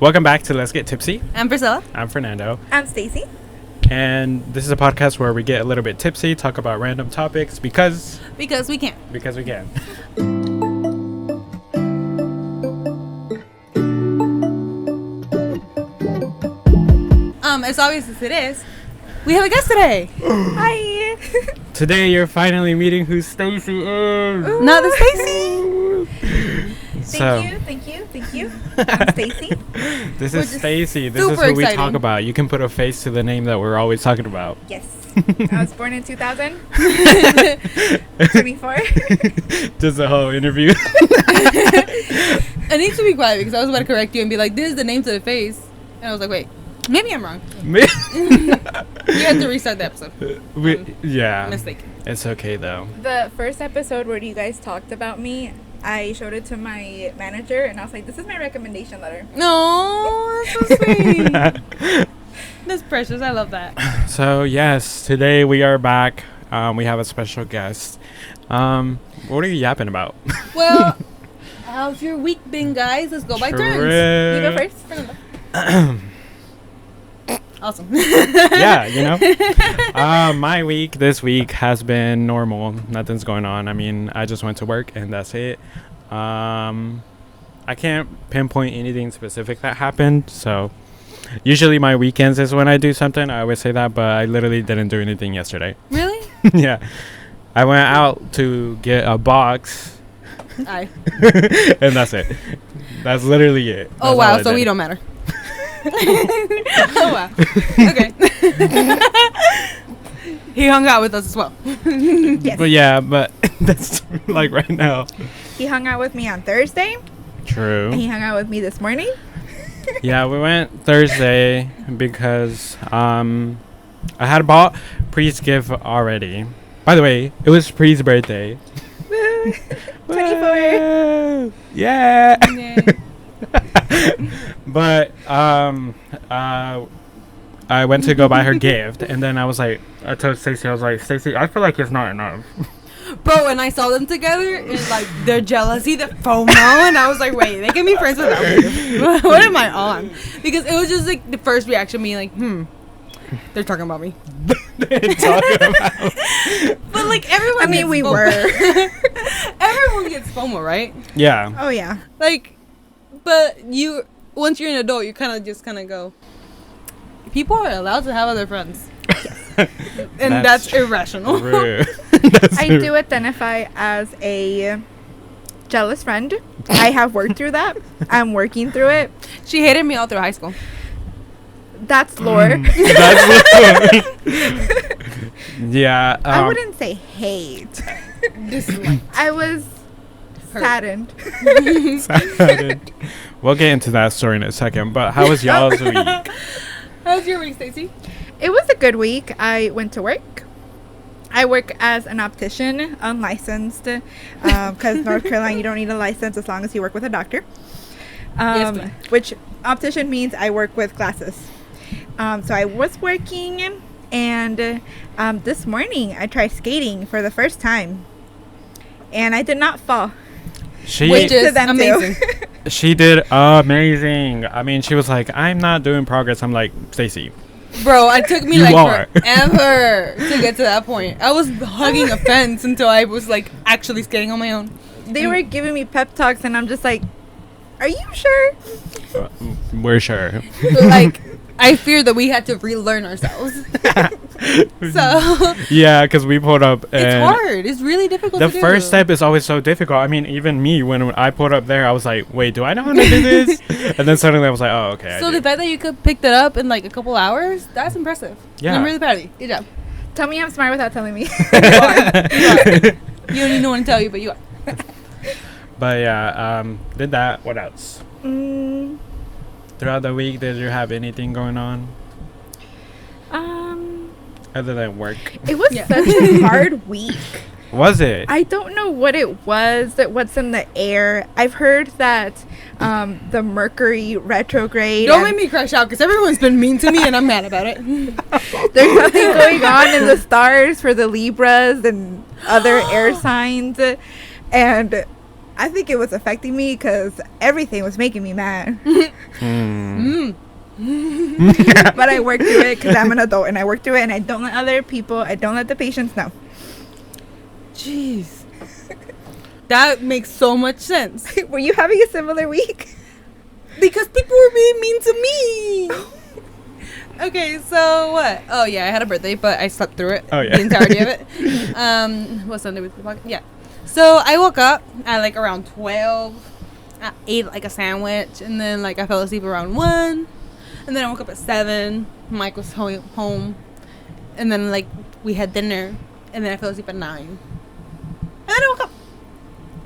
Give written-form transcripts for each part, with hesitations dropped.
Welcome back to Let's Get Tipsy. I'm Priscila. I'm Fernando. I'm Stacy. And this is a podcast where we get a little bit tipsy, talk about random topics because we can. Because we can. As obvious as it is, we have a guest today. Hi. Today you're finally meeting who Stacy is. Not the Stacy. Thank you. I'm Stacy. This is Stacy. This is who we talk about. You can put a face to the name that we're always talking about. Yes. I was born in 2024. Just the whole interview. I need to be quiet because I was about to correct you and be like, this is the name to the face. And I was like, wait, maybe I'm wrong. We have to restart the episode. Yeah. Mistake. It's okay though. The first episode where you guys talked about me, I showed it to my manager and I was like, this is my recommendation letter. No, that's so sweet. That's precious. I love that. So yes, today we are back. We have a special guest. What are you yapping about? Well, how's your week been, guys? Let's go by turns. You go first, Fernando. Awesome. Yeah, you know. My week this week has been normal. Nothing's going on. I mean, I just went to work and that's it. I can't pinpoint anything specific that happened. So usually my weekends is when I do something. I always say that, but I literally didn't do anything yesterday. Really? Yeah. I went out to get a box. Aye. And that's it. That's literally it. Oh, wow. So we don't matter. Oh, wow. Okay. He hung out with us as well. Yes. But yeah, but that's like right now. He hung out with me on Thursday. True. And he hung out with me this morning. Yeah, we went Thursday because I had bought Pre's gift already. By the way, it was Pre's birthday. Woo. 24. Yeah. Yay. But I went to go buy her gift, and then I told Stacey, I was like, Stacey, I feel like it's not enough. Bro, when I saw them together, it's like their jealousy, the FOMO, and I was like, wait, they can be friends without me. What am I on? Because it was just like the first reaction, being like, they're talking about me. They're talking about. But like everyone, I mean, we FOMO. were. Everyone gets FOMO, right? Yeah. Oh, yeah. Like, but once you're an adult, you kind of go, people are allowed to have other friends. And that's irrational. I do identify as a jealous friend. I have worked through that. I'm working through it. She hated me all through high school. That's lore. That's yeah. I wouldn't say hate. Dislike. I was saddened. Saddened. We'll get into that story in a second, but how was y'all's week? How's your week, Stacey? It was a good week. I went to work. I work as an optician, unlicensed, because North Carolina, you don't need a license as long as you work with a doctor. Yes, which optician means I work with glasses. So I was working, and this morning I tried skating for the first time, and I did not fall. Which is amazing. She did amazing. I mean, she was like, I'm not doing progress. I'm like, Stacey. Bro, it took me forever to get to that point. I was hugging a fence until I was like actually skating on my own. They were giving me pep talks, and I'm just like, are you sure? We're sure. Like, I fear that we had to relearn ourselves. So yeah, because we pulled up. And it's hard. It's really difficult. The to first do. step is always so difficult. I mean, even me, when I pulled up there, I was like, wait, do I know how to do this? And then suddenly I was like, oh, okay. So the fact that you could pick that up in like a couple hours, that's impressive. Yeah. I'm really proud of you. Good job. Tell me I'm smart without telling me. You are. You don't need no one to tell you, but you are. But yeah, did that. What else? Throughout the week, did you have anything going on? Other than work? It was such a hard week. Was it? I don't know what it was, what's in the air. I've heard that the Mercury retrograde. Don't make me crash out because everyone's been mean to me and I'm mad about it. There's nothing going on in the stars for the Libras and other air signs. And I think it was affecting me because everything was making me mad. But I worked through it because I'm an adult, and I work through it, and I don't let other people, I don't let the patients know. Jeez. That makes so much sense. Were you having a similar week? Because people were being mean to me. Okay, so what? Oh, yeah, I had a birthday, but I slept through it. Oh, yeah. The entirety of it. What Sunday was the podcast? Yeah. So I woke up at like around 12. I ate like a sandwich, and then like I fell asleep around 1. And then I woke up at 7. Mike was home. And then like we had dinner, and then I fell asleep at 9. And then I woke up.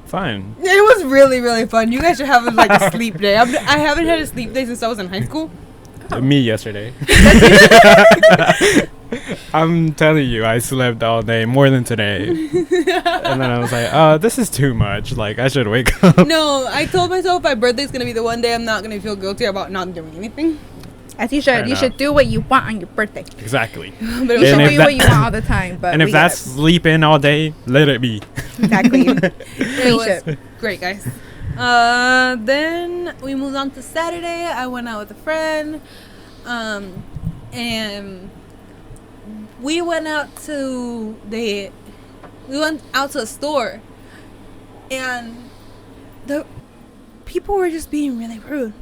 Fine. It was really, really fun. You guys should have like a sleep day. I haven't had a sleep day since I was in high school. Me yesterday. I'm telling you, I slept all day, more than today. And then I was like, oh, this is too much. Like, I should wake up. No, I told myself my birthday's going to be the one day I'm not going to feel guilty about not doing anything. As you should. You should do what you want on your birthday. Exactly. But You should And do if what you want all the time. But And if we that's get sleeping all day, let it be. exactly. it was should. great, guys. Then we moved on to Saturday. I went out with a friend. And we went out to a store, and the people were just being really rude.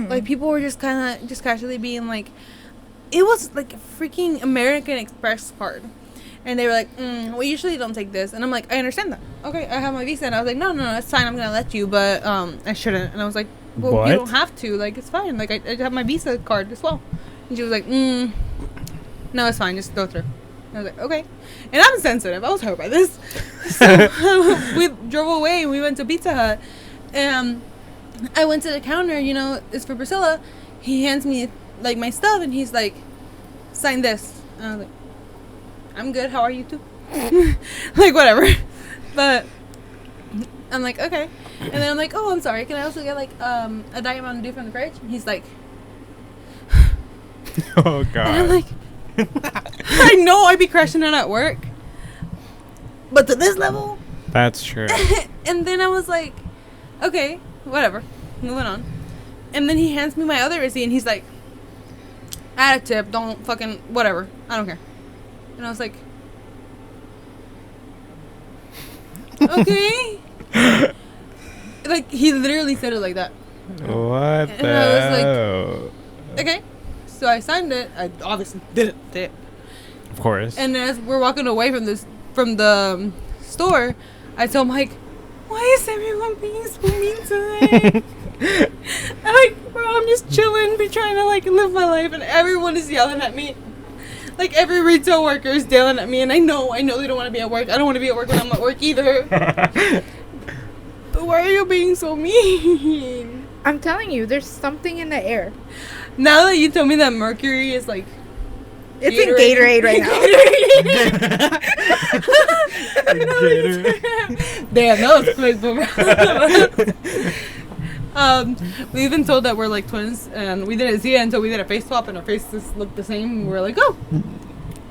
Like, people were just kind of just casually being like, it was like a freaking American Express card, and they were like, we usually don't take this, and I'm like, I understand that. Okay, I have my visa, and I was like, no, it's fine, I'm gonna let you, but I shouldn't. And I was like, well, What? you don't have to, like, it's fine, like, I have my visa card as well. And she was like, no, it's fine, just go through. And I was like, okay. And I'm sensitive, I was hurt by this. So we drove away, and we went to Pizza Hut, and I went to the counter, it's for Priscilla. He hands me like my stuff, and he's like, sign this. And I was like, I'm good, how are you too? Like, whatever. But I'm like, okay. And then I'm like, oh, I'm sorry, can I also get like a Diet Mountain Dew from the fridge? And he's like, Oh, God. and I'm like, I know I'd be crushing it at work, but to this level. That's true. And then I was like, okay, whatever, moving on. And then he hands me my other receipt, and he's like, add a tip, don't fucking, whatever, I don't care. And I was like, okay. Like, he literally said it like that. What And the I was like, hell? Okay. So I signed it. I obviously did it. Of course. And as we're walking away from the store, I told Mike, why is everyone being so mean today? I'm like, bro, I'm just chilling, be trying to like live my life, and everyone is yelling at me. Like, every retail worker is yelling at me, and I know they don't want to be at work. I don't want to be at work when I'm at work either. But why are you being so mean? I'm telling you, there's something in the air. Now that you told me that mercury is like, It's in Gatorade right now. Gatorade. Damn, that was quick, but we even told that we're like twins, and we didn't see it until we did a face swap, and our faces looked the same. And we were like, oh,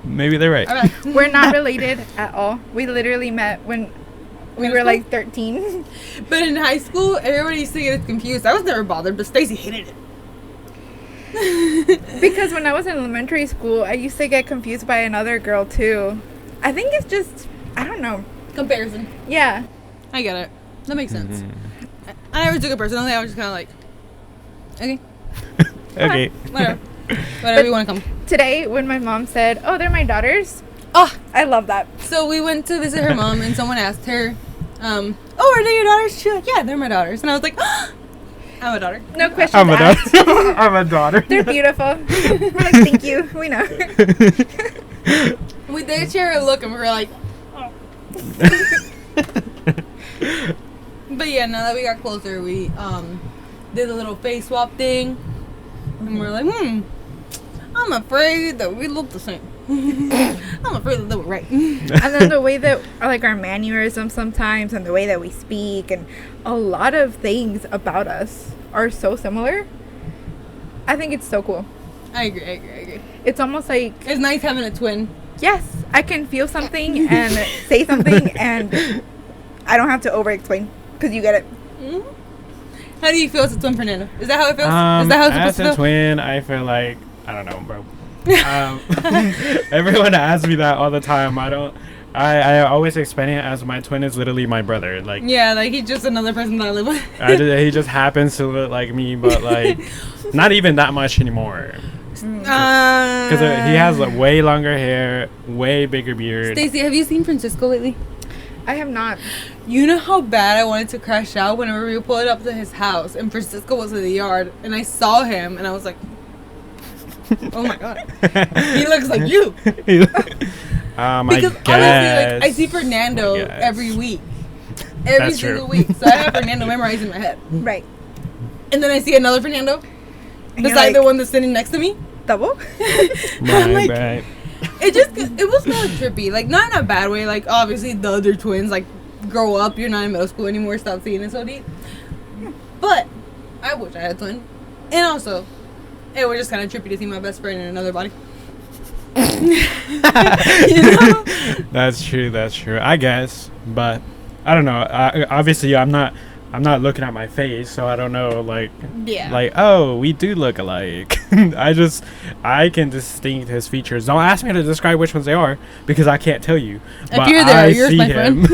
Maybe they're right. all right. We're not related at all. We literally met when we were like 13. But in high school, everybody used to get confused. I was never bothered, but Stacy hated it. Because when I was in elementary school, I used to get confused by another girl too. I think it's just, I don't know. Comparison. Yeah. I get it. That makes sense. I never took it personally. I was just kind of like, okay, Okay. whatever. Whatever you want to come. Today, when my mom said, oh, they're my daughters, Oh, I love that. so we went to visit her mom, and someone asked her, oh, are they your daughters? She's like, yeah, they're my daughters. And I was like, I'm a daughter. No questions I'm a asked. daughter. I'm a daughter. They're beautiful. We're like, thank you. We know. We did share a look, and we were like, oh. But yeah, now that we got closer, we did a little face swap thing, and we're like, I'm afraid that we look the same. I'm afraid that we're right. And then the way that, like, our mannerisms sometimes, and the way that we speak, and a lot of things about us are so similar. I think it's so cool. I agree. It's almost like, It's nice having a twin. yes, I can feel something and say something, and I don't have to over explain. Because you get it. Mm-hmm. How do you feel as a twin, Fernando? Is that how it feels? As Is that how it's supposed to a feel? twin, I feel like, I don't know, bro. Everyone asks me that all the time. I always explain it as my twin is literally my brother. Like, Yeah, like he's just another person that I live with. he just happens to look like me, but like, not even that much anymore. Because he has like, way longer hair, way bigger beard. Stacey, have you seen Francisco lately? I have not. You know how bad I wanted to crash out whenever we pulled up to his house and Francisco was in the yard and I saw him and I was like, oh my god, he looks like you. I Because guess. honestly, like I see Fernando every week, every That's single true. week. So I have Fernando memorized in my head, Right. and then I see another Fernando And you're beside the like, one that's sitting next to me. double? I'm like, Right. it was kind of trippy, like not in a bad way. Like obviously the other twins, like grow up, you're not in middle school anymore, stop seeing it so deep. But I wish I had a twin, and also it was just kind of trippy to see my best friend in another body. You know? That's true. I guess, but I don't know. Obviously, I'm not looking at my face, so I don't know. Like, Yeah. like, oh, we do look alike. I can distinct his features. Don't ask me to describe which ones they are because I can't tell you. If you're there, you're my friend.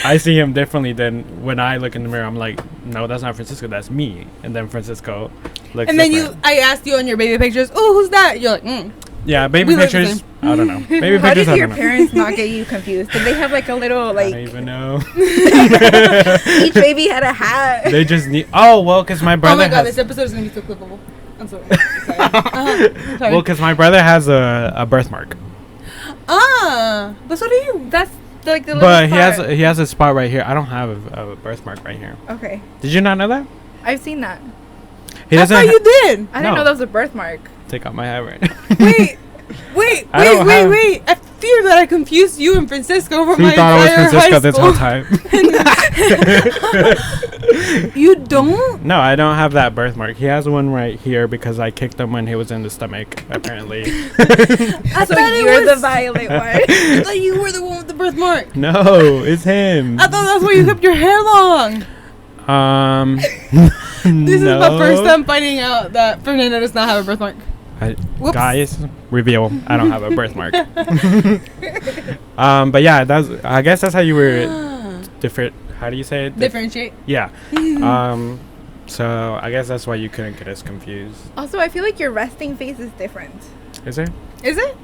I see him differently than when I look in the mirror. I'm like, no, that's not Francisco. That's me. And then Francisco looks. And then different. I asked you on your baby pictures, oh, who's that? You're like, Yeah, baby we look the pictures. same. I don't know. Baby How pictures. did I your don't know. parents not get you confused? Did they have like a little I like don't even know. each baby had a hat? They just need. Oh well, because my brother. oh my god, has, this episode is gonna be so clippable. I'm sorry. I'm sorry. well, because my brother has a birthmark, But so do you. That's like the little but spot. he has a spot right here. I don't have a birthmark right here. Okay. Did you not know that? I've seen that. He I thought doesn't you did. I didn't No. know that was a birthmark. take out my hat right now. Wait, I don't have- wait. I fear that I confused you and Francisco for He my thought entire it was Francisco high this school. whole time. You don't? No, I don't have that birthmark. He has one right here because I kicked him when he was in the stomach. Apparently. I So thought it you're the was- violet one. I thought you were the one with the birthmark. No, it's him. I thought that's why you kept your hair long. This is my first time finding out that Fernando does not have a birthmark. Whoops. Guys, reveal. I don't have a birthmark. But yeah, I guess that's how you were different. How do you say it? Differentiate. Yeah. So I guess that's why you couldn't get us confused. Also, I feel like your resting face is different. Is it? Is it?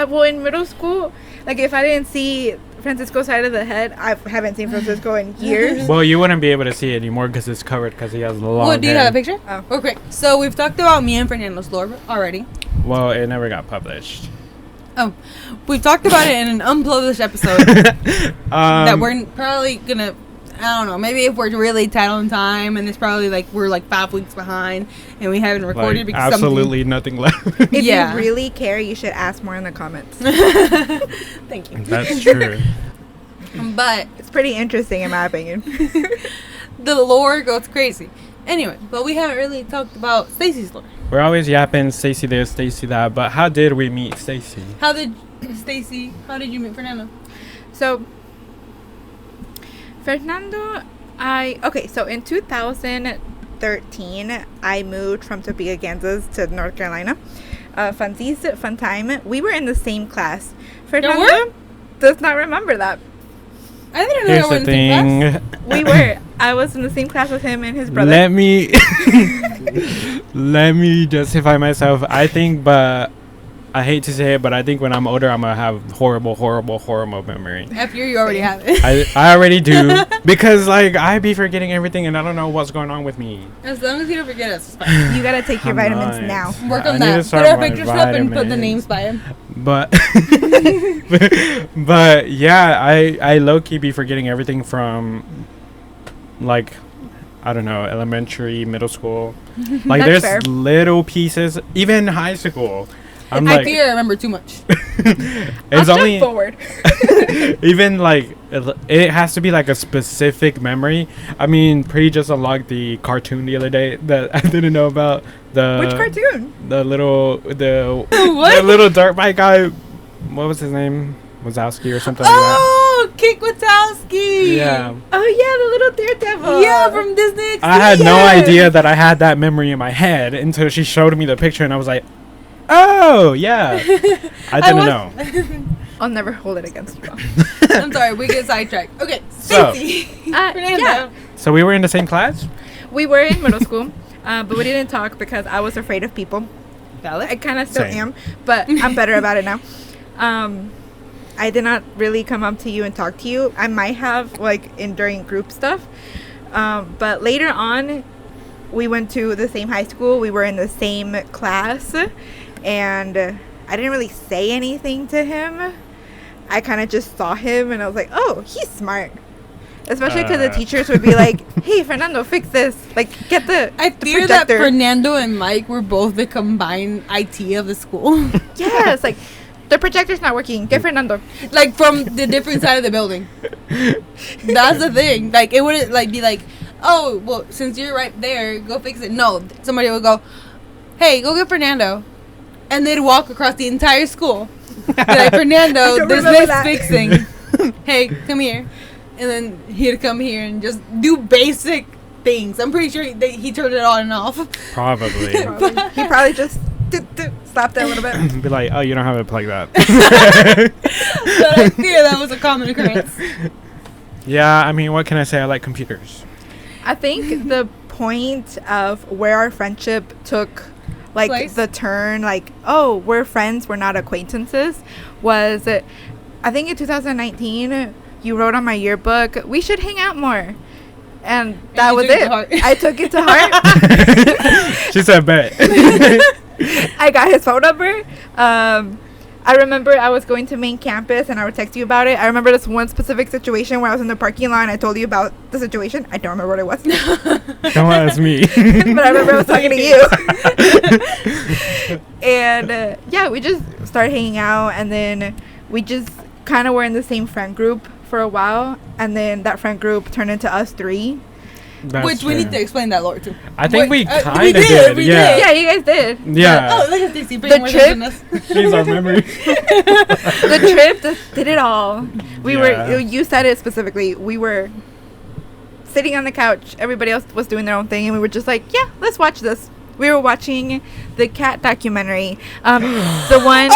Well, in middle school, like if I didn't see Francisco's side of the head, I haven't seen Francisco in years. Well, you wouldn't be able to see it anymore because it's covered because he has long Well, do you hair. have a picture? Oh. Real quick. So we've talked about me and Fernando's lore already. Well, it never got published. Oh, we've talked about it in an unpublished episode that we're probably gonna. I don't know. Maybe if we're really tight on time, and it's probably like we're like 5 weeks behind, and we haven't recorded like, because absolutely nothing left. If Yeah. you really care, you should ask more in the comments. Thank you. That's true. But It's pretty interesting in my opinion. the lore goes crazy. Anyway, but we haven't really talked about Stacy's lore. We're always yapping Stacy this, Stacy that, but how did we meet Stacy? How did you meet Fernando? So, Fernando, so in 2013, I moved from Topeka, Kansas to North Carolina. Funsies, fun time. We were in the same class. Fernando does not remember that. I didn't know Here's we were the in the same class. thing. We were. I was in the same class with him and his brother. Let me let me justify myself. I think, but I hate to say it, but I think when I'm older, I'm gonna have horrible memory. After you already have it. I already do because like I be forgetting everything and I don't know what's going on with me. As long as you don't forget us, it's fine. You gotta take your I'm vitamins not. now. Work I on need to that. Put start our my pictures up and put the vitamins. names by him. But but yeah, I low key be forgetting everything from like I don't know, elementary, middle school. Like That's there's fair. little pieces, even high school. I'm I like, fear I remember too much. it's I'll only jump forward. even like it has to be like a specific memory. I mean, Pretty just unlocked the cartoon the other day that I didn't know about. Which cartoon? The little What? the little dirt bike guy. What was his name? Wazowski or something like Oh Oh, Kik Wachowski. Yeah. Oh yeah, the little daredevil. Yeah, from Disney XD. I had no idea that I had that memory in my head until she showed me the picture, and I was like, "Oh yeah." I didn't know. I'll never hold it against you. I'm sorry, we get sidetracked. Okay, So- Stacey. Yeah, Fernando. So we were in the same class. we were in middle school, but we didn't talk because I was afraid of people. Valid. I kind of still Same. am, but I'm better about it now. I did not really come up to you and talk to you. I might have like during group stuff, but later on, we went to the same high school. We were in the same class, and I didn't really say anything to him. I kind of just saw him, and I was like, "Oh, he's smart." Especially because the teachers would be like, "Hey, Fernando, fix this. Like, get the I the fear that projector." Fernando and Mike were both the combined IT of the school. Yes, like the projector's not working. Get Fernando. Like from the different side of the building. That's the thing. Like it wouldn't like be like, oh well, since you're right there, go fix it. No, somebody would go, hey, go get Fernando, and they'd walk across the entire school. Be like, Fernando, don't there's remember this that. fixing. Hey, come here, and then he'd come here and just do basic things. I'm pretty sure he turned it on and off. Probably. He probably just slapped it a little bit. Be like, "Oh, you don't have it plugged up." But I fear that was a common occurrence. Yeah, I mean, what can I say? I like computers. I think the point of where our friendship took like Place? the turn, like, oh, we're friends, we're not acquaintances, was I think in 2019 you wrote on my yearbook, we should hang out more. And that you was took it to it. heart. I took it to heart. She said, "Bet." I got his phone number. I remember I was going to main campus and I would text you about it. I remember this one specific situation where I was in the parking lot and I told you about the situation. I don't remember what it was. Don't ask me. But I remember I was talking to you. And yeah, we just started hanging out, and then we just kind of were in the same friend group for a while, and then that friend group turned into us three. That's Which we true. need to explain that lore to. I think we Wait, kind of did, did. we Yeah. did. Yeah, you guys did. Yeah. Oh, look at Stacey. The trip? She's our memory. The trip did it all. We Yeah. were, you said it specifically, we were sitting on the couch, everybody else was doing their own thing, and we were just like, yeah, let's watch this. We were watching the cat documentary. The one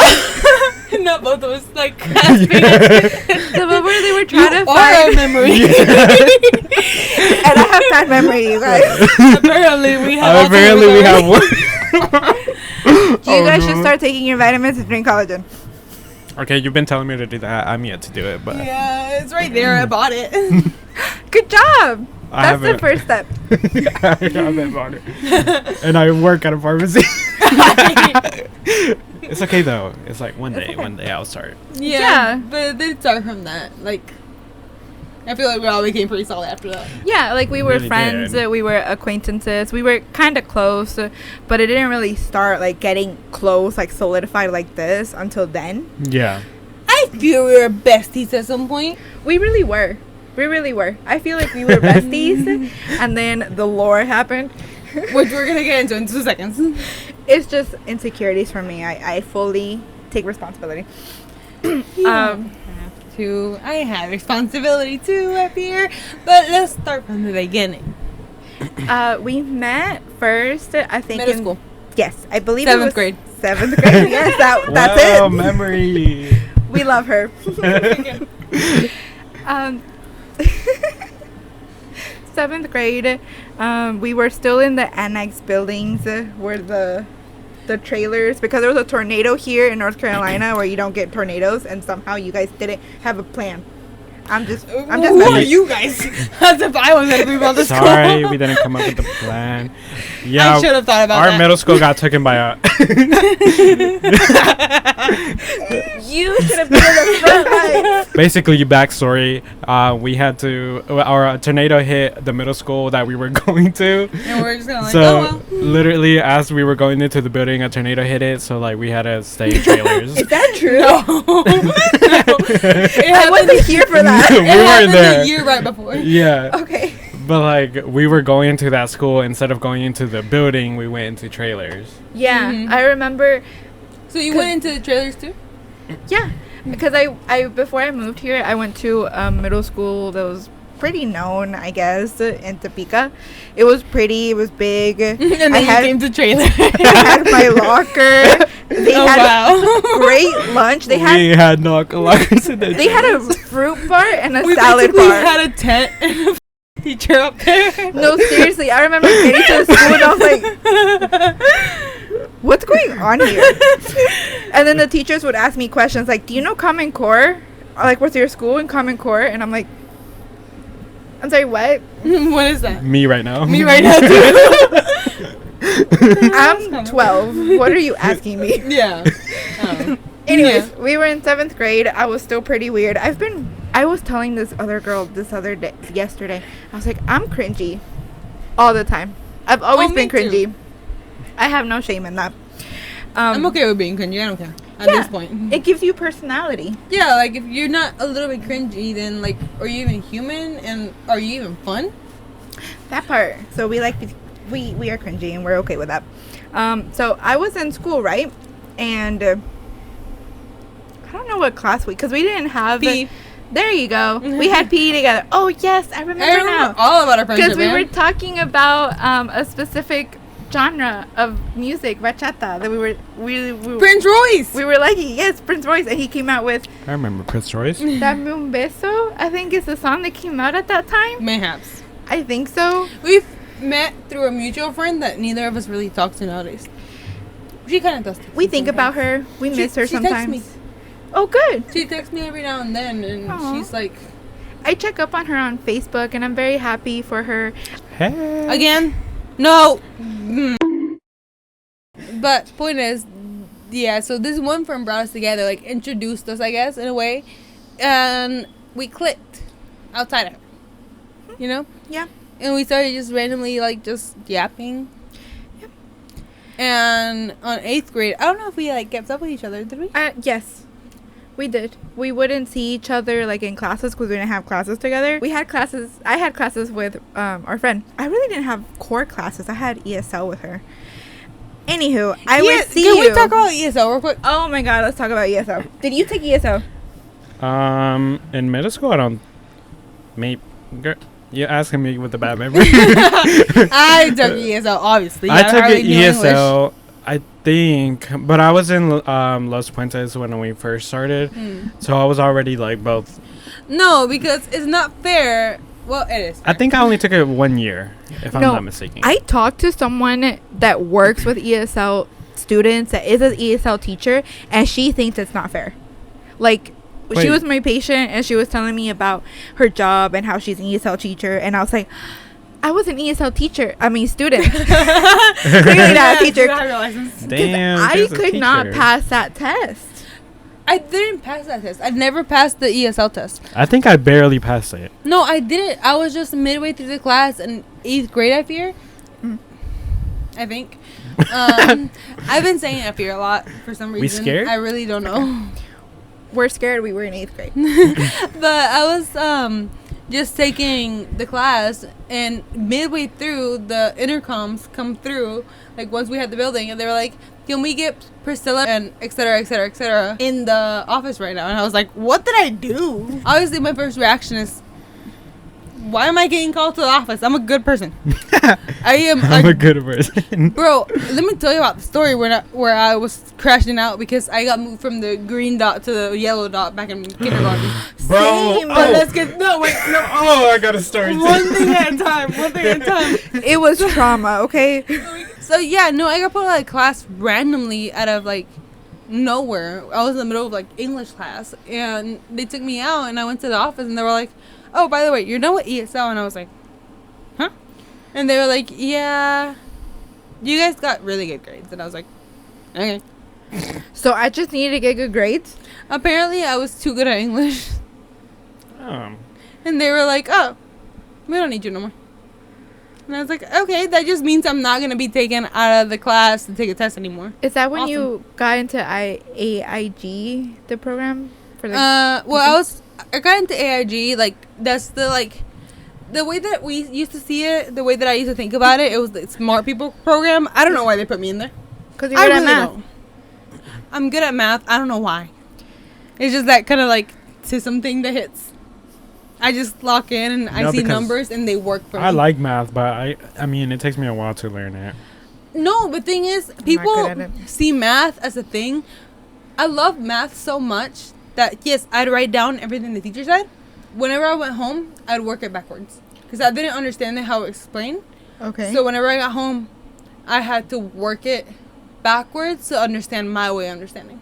Not both of us, like, the one where they were trying to our find, memory. and I have bad memory, you guys. Apparently, we have. Apparently, we have one. You guys should start taking your vitamins and drink collagen. Okay, you've been telling me to do that. I'm yet to do it, but Yeah, it's right there. I bought it. Good job. I That's the haven't. first step. I haven't bought it. And I work at a pharmacy. It's okay though. It's like one day I'll start. Yeah, but they start from that. Like, I feel like we all became pretty solid after that. Yeah, like we were Really friends, did. we were acquaintances, we were kind of close, but it didn't really start like getting close, like solidified like this until then. Yeah. I feel we were besties at some point. We really were. We really were. I feel like we were besties, and then the lore happened. Which we're gonna get into in 2 seconds. It's just insecurities for me. I fully take responsibility. I have responsibility too up here, but let's start from the beginning. We met first, I think, Middle in school. Yes, I believe Seventh it was grade. 7th grade. Yes, that's Wow, it. memory. We love her. um, 7th grade, we were still in the annex buildings where the trailers, because there was a tornado here in North Carolina where you don't get tornadoes, and somehow you guys didn't have a plan. I'm just Who messing. are you guys? As if I was gonna be about the school. Sorry, we didn't come up with the plan. Yeah, I should have thought about our that. middle school got taken by a. You should have been in the front line. Basically, backstory. We had to. Our tornado hit the middle school that we were going to. And we're just gonna like, So oh well. literally, as we were going into the building, a tornado hit it. So like, we had to stay in trailers. Is that true? No. I wasn't here for that. We It weren't happened there. a year right before. Yeah. Okay. But like, we were going into that school instead of going into the building. We went into trailers. Yeah, Mhm. I remember. So you went into the trailers too? Yeah, because I before I moved here, I went to a middle school that was pretty known, I guess, in Topeka. It was pretty. It was big. And then I had, came to trailer. I had my locker. They had great lunch. We had lockers in the They had a fruit bar and a We salad basically bar. had a tent and a teacher up there. No, seriously, I remember getting to the school and I was like, what's going on here? And then the teachers would ask me questions like, do you know Common Core? Like, what's your school in Common Core? And I'm like, I'm sorry, what? What is that? Me right now. Me right now, too. I'm 12. What are you asking me? Yeah. Anyways, we were in 7th grade. I was still pretty weird. I was telling this other girl yesterday. I was like, I'm cringy all the time. I've always been cringy. I have no shame in that. I'm okay with being cringy. I don't care at this point. It gives you personality. Yeah, like if you're not a little bit cringy, then like, are you even human and are you even fun? That part. So we are cringy and we're okay with that. So I was in school, right? And I don't know what class because we didn't have P. There you go. We had PE together. Oh yes, I remember now. All about our friendship. Because we were talking about a specific genre of music, bachata, that we Prince Royce. We were liking, yes, Prince Royce, and he came out with I remember Prince Royce. Dame un beso, I think is the song that came out at that time. Mayhaps. I think so. We've met through a mutual friend that neither of us really talk to nowadays. She kind of does. We think about her. We miss her she texts sometimes. me. Oh, good. She texts me every now and then, and Aww. she's like, I check up on her on Facebook, and I'm very happy for her. Hey. again, no. But point is, yeah. So this one friend brought us together, like introduced us, I guess, in a way, and we clicked outside of her. You know? Yeah. And we started just randomly, like, just yapping. Yep. And on 8th grade, I don't know if we, like, kept up with each other, did we? Yes. We did. We wouldn't see each other like in classes because we didn't have classes together. We had classes. I had classes with our friend. I really didn't have core classes. I had ESL with her. Anywho, I would see Can you. we talk about ESL real quick? Oh my god, let's talk about ESL. Did you take ESL? In middle school, I don't. Maybe. You're asking me with the bad memory. I took ESL, obviously. I took hardly knew ESL. I think, but I was in Los Puentes when we first started, so I was already like both. No, because it's not fair. Well, it is fair. I think I only took it 1 year, if I'm No, not mistaken. I talked to someone that works with ESL students, that is an ESL teacher, and she thinks it's not fair. Like, Wait. she was my patient, and she was telling me about her job and how she's an ESL teacher, and I was like, I was an ESL teacher. I mean, student. Clearly not a teacher. Damn, I she was a could not teacher. pass that test. I didn't pass that test. I never passed the ESL test. I think I barely passed it. No, I didn't. I was just midway through the class in 8th grade, I fear. I think. I've been saying I fear a lot for some reason. We scared? I really don't know. We're scared. We were in 8th grade. But I was just taking the class, and midway through, the intercoms come through, like once we had the building, and they were like, can we get Priscilla and et cetera, et cetera, et cetera in the office right now? And I was like, what did I do? Obviously, my first reaction is, why am I getting called to the office? I'm a good person. I am. I'm a good person. Bro, let me tell you about the story where I was crashing out because I got moved from the green dot to the yellow dot back in kindergarten. Bro, Same. But let's get no. Oh, I got a story. One thing at a time. One thing at a time. It was trauma, okay? So yeah, no, I got put out of class randomly out of like nowhere. I was in the middle of like English class, and they took me out, and I went to the office, and they were like, "Oh, by the way, you're done with ESL," and I was like, "Huh?" And they were like, "Yeah, you guys got really good grades," and I was like, "Okay." So I just needed to get good grades. Apparently, I was too good at English, and they were like, "Oh, we don't need you no more." And I was like, okay, that just means I'm not going to be taken out of the class to take a test anymore. Is that when Awesome. you got into AIG, the program? For the Well, I got into AIG, like, that's the, like, the way that we used to see it, the way that I used to think about it, it was the smart people program. I don't know why they put me in there. Because you're good at math. don't. I'm good at math. I don't know why. It's just that kind of like system thing that hits. I just lock in and I see numbers and they work for me. I like math, but I mean, it takes me a while to learn it. No, but thing is, people see math as a thing. I love math so much that, yes, I'd write down everything the teacher said. Whenever I went home, I'd work it backwards. Because I didn't understand how it explained. Okay. So whenever I got home, I had to work it backwards to understand my way of understanding.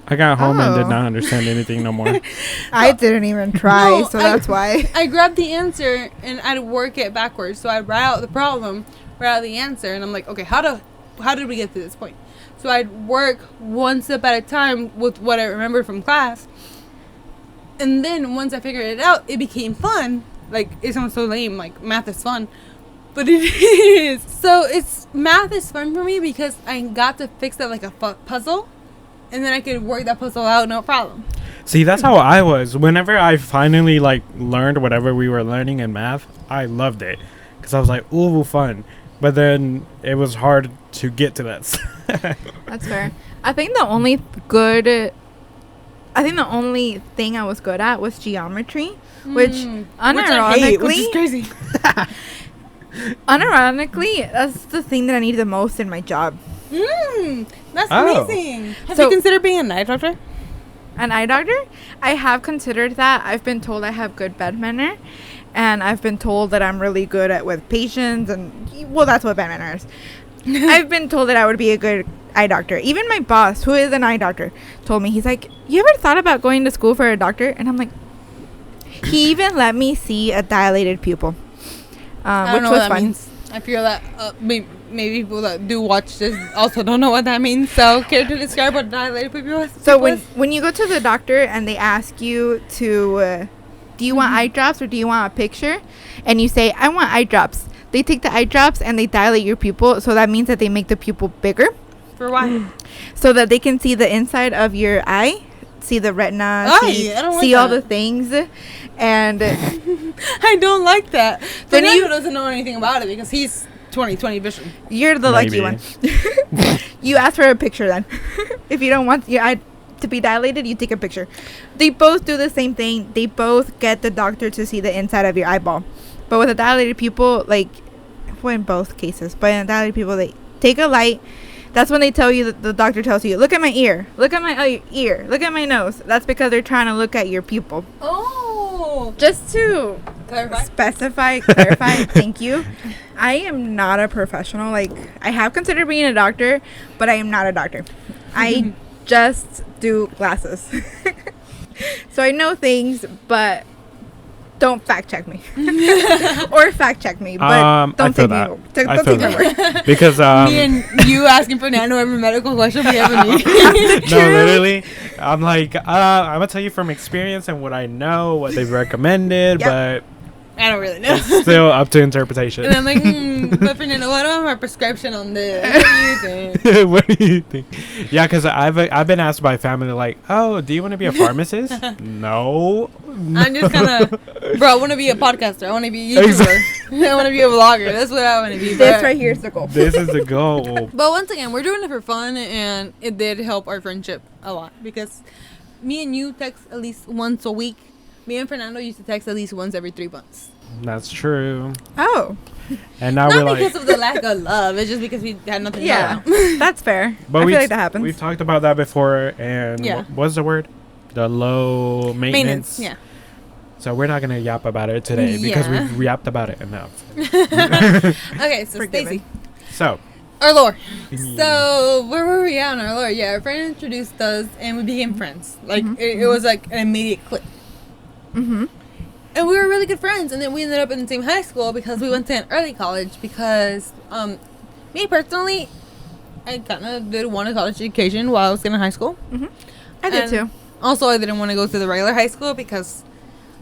I got home and did not understand anything no more. I didn't even try, so that's why. I grabbed the answer and I'd work it backwards. So I'd write out the problem, write out the answer, and I'm like, okay, how did we get to this point? So I'd work one step at a time with what I remembered from class. And then once I figured it out, it became fun. Like, it sounds so lame, like math is fun. But it is. So math is fun for me because I got to fix it like a puzzle. And then I could work that puzzle out, no problem. See, that's how I was. Whenever I finally, like, learned whatever we were learning in math, I loved it. Because I was like, ooh, fun. But then it was hard to get to that. That's fair. I think the only thing I was good at was geometry. Which, unironically... Which is crazy. Unironically, that's the thing that I need the most in my job. That's amazing. Have you considered being an eye doctor? An eye doctor? I have considered that. I've been told I have good bed manner, and I've been told that I'm really good with patients, and well, that's what bed manner is. I've been told that I would be a good eye doctor. Even my boss, who is an eye doctor, told me, he's like, you ever thought about going to school for a doctor? And I'm like, he even let me see a dilated pupil, which was fun. Means. I feel that maybe people that do watch this also don't know what that means. So, care to describe what dilated pupil is? So, when you go to the doctor and they ask you to, do you want eye drops or do you want a picture? And you say, I want eye drops. They take the eye drops and they dilate your pupil. So, that means that they make the pupil bigger. For what? So that they can see the inside of your eye, see the retina, see all the things. And I don't like that. Fernando doesn't know anything about it because he's 20/20 vision. You're the lucky one. You ask for a picture then. If you don't want your eye to be dilated, you take a picture. They both do the same thing. They both get the doctor to see the inside of your eyeball. But with a dilated pupil, like, well, in both cases, but in a dilated pupil, they take a light. That's when they tell you, that the doctor tells you, look at my ear, look at my ear, look at my nose. That's because they're trying to look at your pupil. Oh. Just to clarify, thank you. I am not a professional. Like, I have considered being a doctor, but I am not a doctor. I just do glasses. So I know things, but don't fact check me. Or fact check me, but don't take me. Don't take my word. Because me and you asking Fernando every medical question we ever need. No, literally, I'm like, I'm gonna tell you from experience and what I know, what they've recommended, but I don't really know. It's still up to interpretation. And I'm like, but Fernando, what about my prescription on this? What do you think? What do you think? Yeah, because I've been asked by family, like, oh, do you want to be a pharmacist? No. I'm just kind of, bro, I want to be a podcaster. I want to be a YouTuber. I want to be a vlogger. That's what I want to be. This right here is the goal. This is the goal. But once again, we're doing it for fun, and it did help our friendship a lot because me and you text at least once a week. Me and Fernando used to text at least once every 3 months. That's true. Oh. And now Not we're because of the lack of love. It's just because we had nothing to talk about. That's fair. But I feel like that happens. We've talked about that before. And what's the word? The low maintenance. Yeah. So we're not going to yap about it today because we've yapped about it enough. Okay, so Stacy. So. Our lore. So where were we at on our lore? Yeah, our friend introduced us and we became friends. Like it was like an immediate click. And we were really good friends, and then we ended up in the same high school because we went to an early college because me personally, I kind of did want a college education while I was in high school. I did too. Also, I didn't want to go to the regular high school because,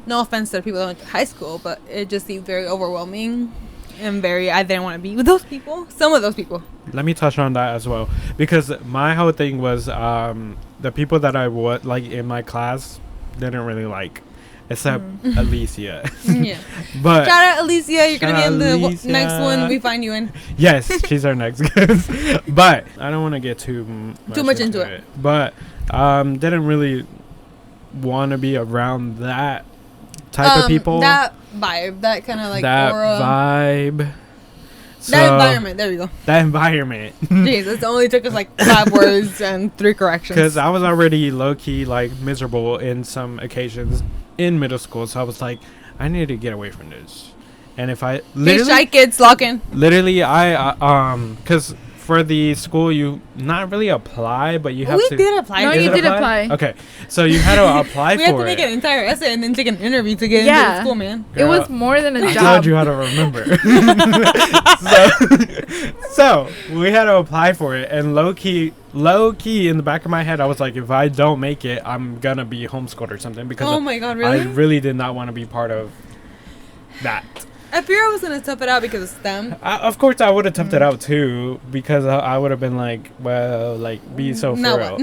no offense to the people that went to high school, but it just seemed very overwhelming and I didn't want to be with those people. Some of those people. Let me touch on that as well, because my whole thing was the people that I would like in my class didn't really like. Except Alicia. Yeah. But shout out Alicia. You're going to be in the next one we find you in. Yes, she's our next guest. But I don't want to get too much into it. But didn't really want to be around that type of people. That vibe, that kind of like that aura. vibe. That environment. There you go. That environment. Jeez, it only took us like 5 words and 3 corrections. Because I was already low-key, like, miserable in some occasions in middle school. So I was like, I need to get away from this. And if I... Hey, shy kids, lock in. Literally, because for the school, you not really apply, but you have to... We did apply. No, you did apply. Okay. So you had to apply for it. We had to make an entire essay and then take an interview to get into the school, man. It was more than a I job. told you how to remember. so we had to apply for it, and low key in the back of my head, I was like, if I don't make it, I'm gonna be homeschooled or something, because Oh my God, really? I really did not want to be part of that. I fear I was gonna tough it out because of STEM. Of course, I would have toughed it out too, because I would have been like, well, like, be so for real.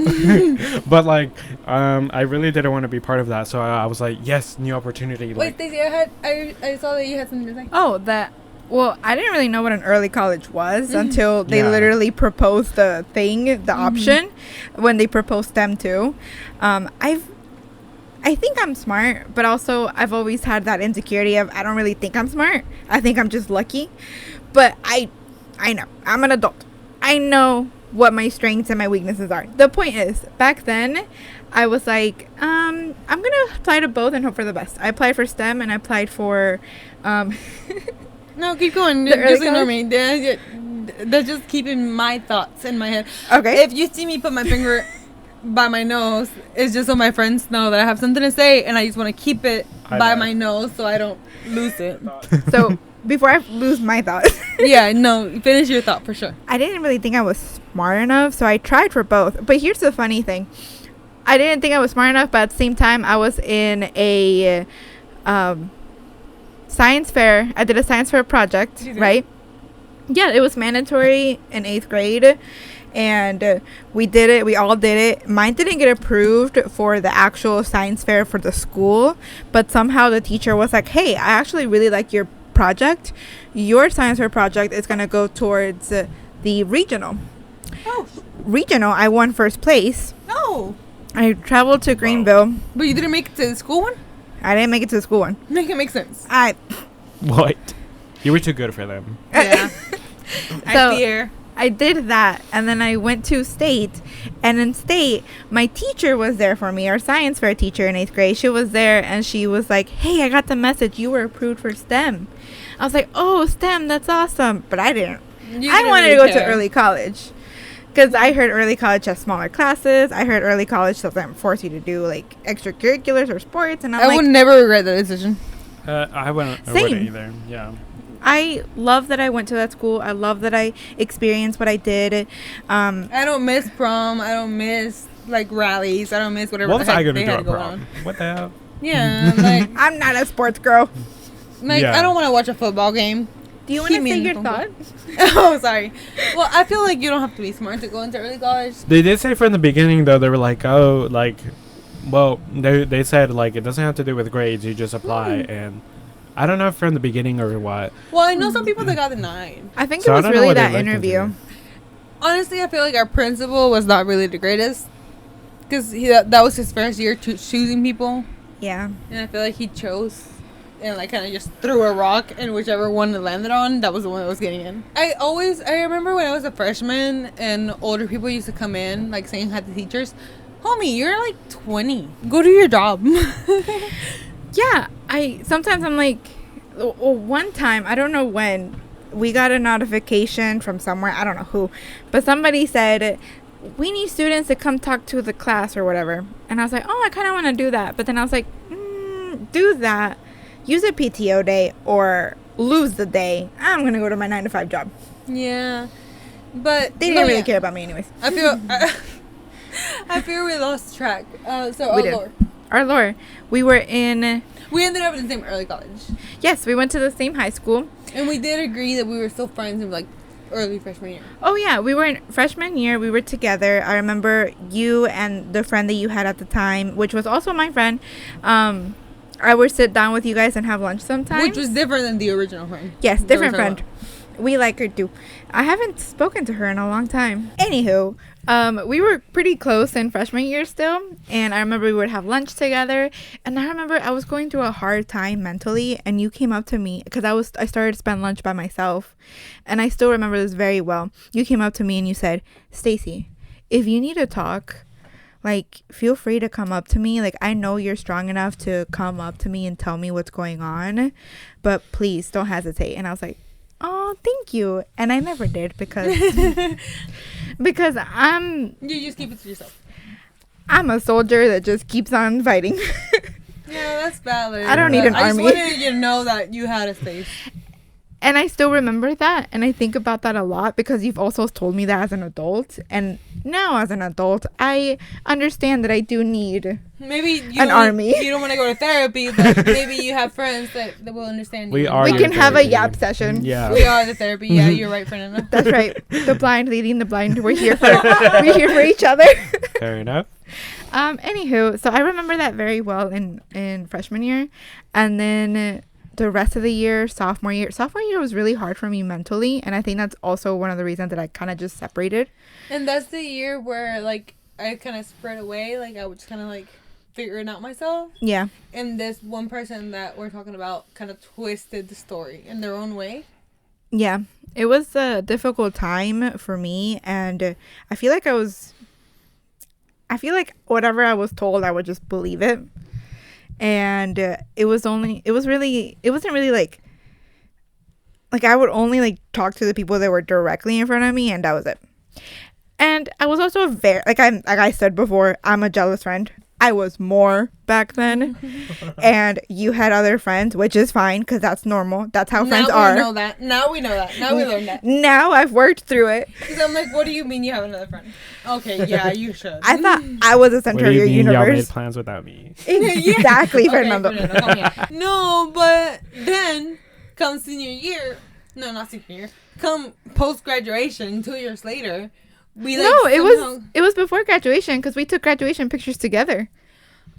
But like, I really didn't want to be part of that, so I was like, yes, new opportunity. Wait, Stacey, I saw that you had something to say. Oh, well, I didn't really know what an early college was until they literally proposed the thing, the option, when they proposed STEM too. I think I'm smart, but also I've always had that insecurity of I don't really think I'm smart. I think I'm just lucky. But I know. I'm an adult. I know what my strengths and my weaknesses are. The point is, back then, I was like, I'm going to apply to both and hope for the best. I applied for STEM and I applied for... No, keep going. Just ignore me. They're just keeping my thoughts in my head. Okay. If you see me put my finger by my nose, it's just so my friends know that I have something to say, and I just want to keep it by my nose so I don't lose it. So before I lose my thoughts. Yeah, no, finish your thought for sure. I didn't really think I was smart enough, so I tried for both. But here's the funny thing. I didn't think I was smart enough, but at the same time, I was in a science fair. I did a science fair project, right? Yeah, it was mandatory in 8th grade. And we did it. We all did it. Mine didn't get approved for the actual science fair for the school, but somehow the teacher was like, hey, I actually really like your project. Your science fair project is going to go towards the regional. Oh. Regional, I won first place. No. I traveled to Greenville. But you didn't make it to the school one? I didn't make it to the school one. Make it make sense. What? You were too good for them. Yeah. I fear. I did that, and then I went to state, and in state, my teacher was there for me, our science fair teacher in 8th grade. She was there, and she was like, hey, I got the message. You were approved for STEM. I was like, oh, STEM, that's awesome. But I didn't. I wanted to go to early college, because I heard early college has smaller classes. I heard early college doesn't force you to do, like, extracurriculars or sports, and I would never regret that decision. I wouldn't either. Yeah. I love that I went to that school. I love that I experienced what I did. I don't miss prom. I don't miss like rallies. I don't miss whatever. What was I gonna do at at prom? What the hell? Yeah, like I'm not a sports girl. Like I don't want to watch a football game. Do you want to say your thought? Oh, sorry. Well, I feel like you don't have to be smart to go into early college. They did say from the beginning though. They were like, oh, like, well, they said like it doesn't have to do with grades. You just apply and. I don't know if from the beginning or what. Well, I know some people that got denied. I think it was really that interview. Honestly, I feel like our principal was not really the greatest. Because that was his first year choosing people. Yeah. And I feel like he chose and like kind of just threw a rock, and whichever one it landed on, that was the one that was getting in. I remember when I was a freshman and older people used to come in like saying hi to teachers. Homie, you're like 20. Go do your job. Yeah, sometimes I'm like, one time, I don't know when, we got a notification from somewhere, I don't know who, but somebody said, we need students to come talk to the class or whatever. And I was like, oh, I kind of want to do that. But then I was like, do that, use a PTO day or lose the day. I'm going to go to my 9-to-5 job. Yeah, but they didn't really care about me anyways. I feel we lost track. Our lore. We ended up in the same early college. Yes, we went to the same high school. And we did agree that we were still friends in like early freshman year. Oh yeah, we were in freshman year. We were together. I remember you and the friend that you had at the time, which was also my friend. I would sit down with you guys and have lunch sometimes. Which was different than the original friend. Yes, different friend. We like her too. I haven't spoken to her in a long time. Anywho, we were pretty close in freshman year still, and I remember we would have lunch together. And I remember I was going through a hard time mentally, and you came up to me because I started to spend lunch by myself, and I still remember this very well. You came up to me and you said, "Stacy, if you need to talk, like, feel free to come up to me. Like, I know you're strong enough to come up to me and tell me what's going on, but please don't hesitate." And I was like, "Oh, thank you." And I never did because You just keep it to yourself. I'm a soldier that just keeps on fighting. Yeah, that's valid. I don't need an I army. just wanted you to know that you had a space. And I still remember that, and I think about that a lot because you've also told me that as an adult, and now as an adult I understand that I do need Maybe an army. You don't want to go to therapy, but maybe you have friends that will understand We you. are we your can have a therapy. yap session. Yeah. We are the therapy. Yeah, you're right, Fernando. That's right. The blind leading the blind. We're here for each other. Fair enough. Anywho, so I remember that very well in freshman year, and then the rest of the year, sophomore year was really hard for me mentally, and I think that's also one of the reasons that I kind of just separated. And that's the year where, like, I kind of spread away. Like, I was just kind of, like, figuring out myself. Yeah. And this one person that we're talking about kind of twisted the story in their own way. Yeah. It was a difficult time for me, and I feel like whatever I was told, I would just believe it. And it wasn't really like I would only like talk to the people that were directly in front of me, and that was it. And I was also like I said before, I'm a jealous friend. I was more back then. And you had other friends, which is fine because that's normal. That's how friends are. Now we know that. Now we learned that. Now I've worked through it. Because I'm like, what do you mean you have another friend? Okay, yeah, you should. I thought I was the What center do of you your mean y'all made universe. plans without me? Exactly, Fernando. Okay, Fernando, come here. No, but then come senior year. No, not senior year. Come post graduation, 2 years later. It was before graduation because we took graduation pictures together.